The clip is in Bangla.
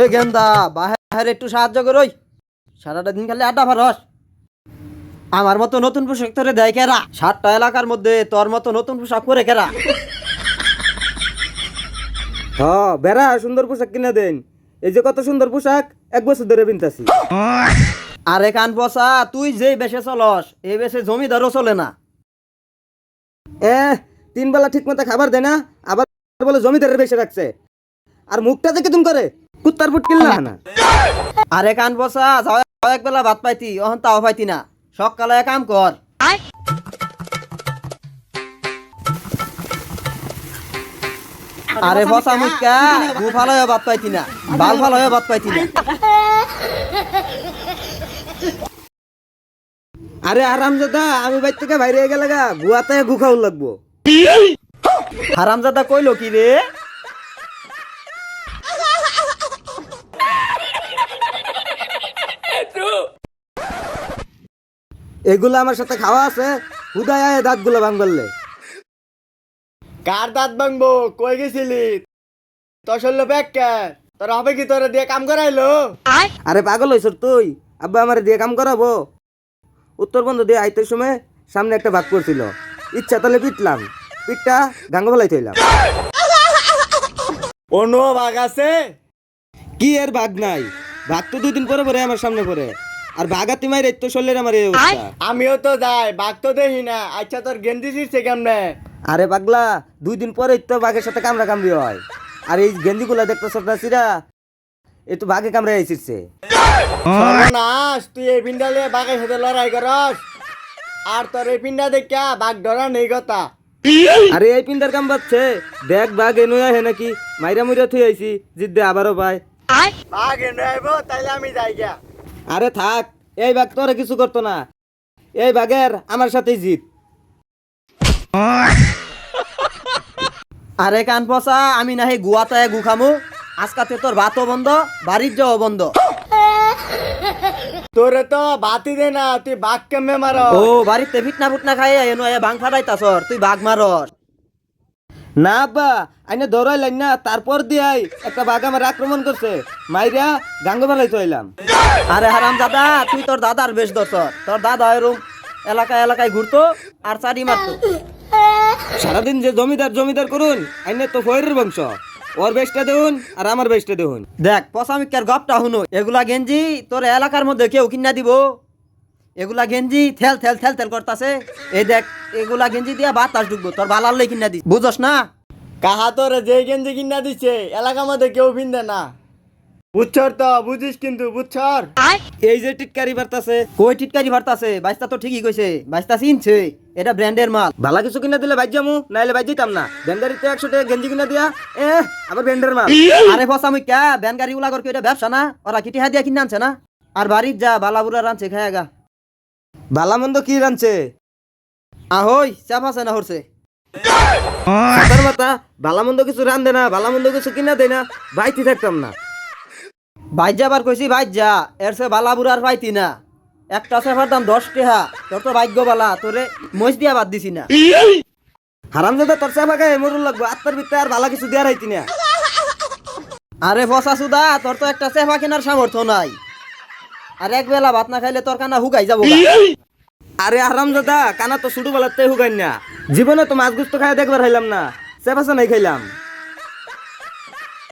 এ গেন্দা বাহিরে একটু সাহায্য করই। সারাটা দিন খালি আড্ডা ফারস। আমার মতো নতুন পোশাক তোরে দেয় কেরা? 7টা এলাকার মধ্যে তোর মতো নতুন পোশাক পরে কেরা? বেড়া সুন্দর পোশাক কিনা দেন। এই যে কত সুন্দর পোশাক 1 বছর ধরে পিনতাছি। আরে কান পচা, তুই যেই বেশে চলস এই বেশে জমিদারও চলে না। 3 বেলা ঠিক মতো খাবার দেয় না, আবার বলে জমিদারের বেশি রাখছে। আর মুখটা দেখে তুমি করে কুত্তার ফুট কিনলা না। আরে কান পচা, যাও এক বেলা ভাত পাইতি, অহন তাও পাইতি না। সকালে কাম কর। আরে পচা মুখা, গু ফালো ভাত পাইতি না, বাল ফালো ভাত পাইতি না। আরে আরামজাদা, আমি বাইর থেকে বাইরে গেলে গা গুয়াতে গু খাওয়া লাগবো। হারামজাদা কইলো কি রে? এগুলো আমার সাথে খাওয়া আছে, হুদায় আয় দাঁতগুলো ভাঙবললে। কার দাঁত ভাঙবো? কই গেছিলি? তোর শরীর ব্যাগকে তোর হবে কি তোরা দিয়ে কাম করাইলো? আরে পাগল হইছ তুই? আব্বা আমার দিয়ে কাম করাবো? উত্তরবঙ্গ দিয়ে আইতে সময় সামনে একটা ভাগ করছিল, ইচ্ছা তাহলে পিটলাম, পিঠটা গাঙ্গ ফেলাই থইলাম। অন্য ভাগ আছে? কি এর ভাগ নাই? ভাগ তো 2 দিন পরে পরে আমার সামনে পড়ে। আর ভাগাতি মাইরে তো শরীরের আমার এই অবস্থা। আমিও তো যাই, ভাগ তো দেখি না। আচ্ছা তোর গেন্দি ছিঁড়ছে কেমনে? আরে পাগলা, 2 দিন পরে তো বাঘের সাথে কামড়া কামড়ি হয়। আর এই গেঞ্জিগুলা দেখতেছ না চিরা, এ তো বাঘে কামড়ে আইছিছে। সর্বনাশ, তুই এই পিন্ডালে বাঘের সাথে লড়াই করস, আর তোর এই পিন্ডা দেখা বাঘ ধরা নেই কথা। আরে এই পিন্ডার কাম বাচ্ছে, দেখ বাঘ এনুই আহে নাকি, মাইরা মুইরা থুই আইছি, জিদ্দে আবারও পায়। বাঘ এনে আইব, তাইলে আমি যাই গা। আরে থাক, এই বাঘ তোরে কিছু করতো না। এই বাঘের আমার সাথেই জিত। আরে কান পচা, আমি নাহি গুয়াতে গু খামু। আজকাতে তোর ভাতও বন্ধ, বাড়ির যাও বন্ধ। তোরে তো বাতি দে না, তুই বাঘ কেমনে মার? ও বাড়িতে ফিটনা ফুটনা খাই এনো বাং ফাটাইতাছর, তুই বাঘ মারস। না আব্বা, আইনে ধরাইলেন না, তারপর দিয়াই একটা বাঘ আমার আক্রমণ করছে, মাইরা গাঙ্গ ফেলাই থইলাম। আরে হারাম দাদা, তুই তোর দাদার বেশ দছর। তোর দাদা এরম এলাকায় এলাকায় ঘুরতো আর চারি মারতো। সারাদিন যে জমিদার জমিদার করুন, আইনে তো ফয়ের বংশ। ওর বেশটা দেউন আর আমার বেশটা দেউন। দেখ পচামিকার গপটা শুনো, এগুলা গেঞ্জি তোর এলাকার মধ্যে কেউ কিনা দিব? এগুলা গেঞ্জি থেল থেল থেল থেল করতাছে। এই দেখ, এগুলা গেঞ্জি দিয়া বাতাস ঢুকবো, তোর বালাল্লে কিনা দিস, বুঝস না? কাহা তোরে যে গেঞ্জি কিনা দিচ্ছে এলাকার মধ্যে কেউ পিনবে না, বুঝছর তো? বুঝিস কিন্তু, বুঝছর? এই যে টিটকারি বার্তাছে, কই টিটকারি ভারতাছে? বাইস্তা তো ঠিকই কইছে, বাইস্তা চিনছে এটা ব্র্যান্ডের মাল। ভালা কিছু কিনা দিলে বাইর যামু, নাইলে বাইর যেতাম না। ব্যান্ডারিতে 100 টাকা গেঞ্জি কিনা দিয়া, আবার ব্যান্ডের মাল। আরে পচামিকা, ব্যান গাড়ি উলা করকে এটা ব্যবসা না? ওরা কিটি হাদিয়া কিনে আনছে না? আর বাড়ির যা বালাবুরা রানছে খায়া গা। ভালা মন্দ কি রানছে? আহই চাপ আছে না হরছে? সাতার মাথা, ভালা মন্দ কিছু রান্ধে না, ভালা মন্দ কিছু কিনা দেয় না, বাইতে থাকতাম না। বাইর যাবার কইছি বাইর যা, এর সে বালাবুরার পাইতি না। একটা সেফার দাম 10 টাকা, তোর তো ভাগ্য বালা, তোরে মহিষ দিয়া বাদ দিছি না। হারামজাদা তোর চা ফাঁকায় মরুল লাগবো, আত্মার ভিতরে আর ভালা কিছু দেওয়ার আইতি না। আরে ফসা সুদা, তোর তো একটা সেফা কেনার সামর্থ্য নাই। আর এক বেলা ভাত না খাইলে তোর কানা হুগাই যাবো গা। আরে হারামজাদা, কানা তো ছোটবেলাতে হুগাই না, জীবনে তো মাছ গুস্ত খাই দেখবার হইলাম না, চেপাচা নাই খাইলাম।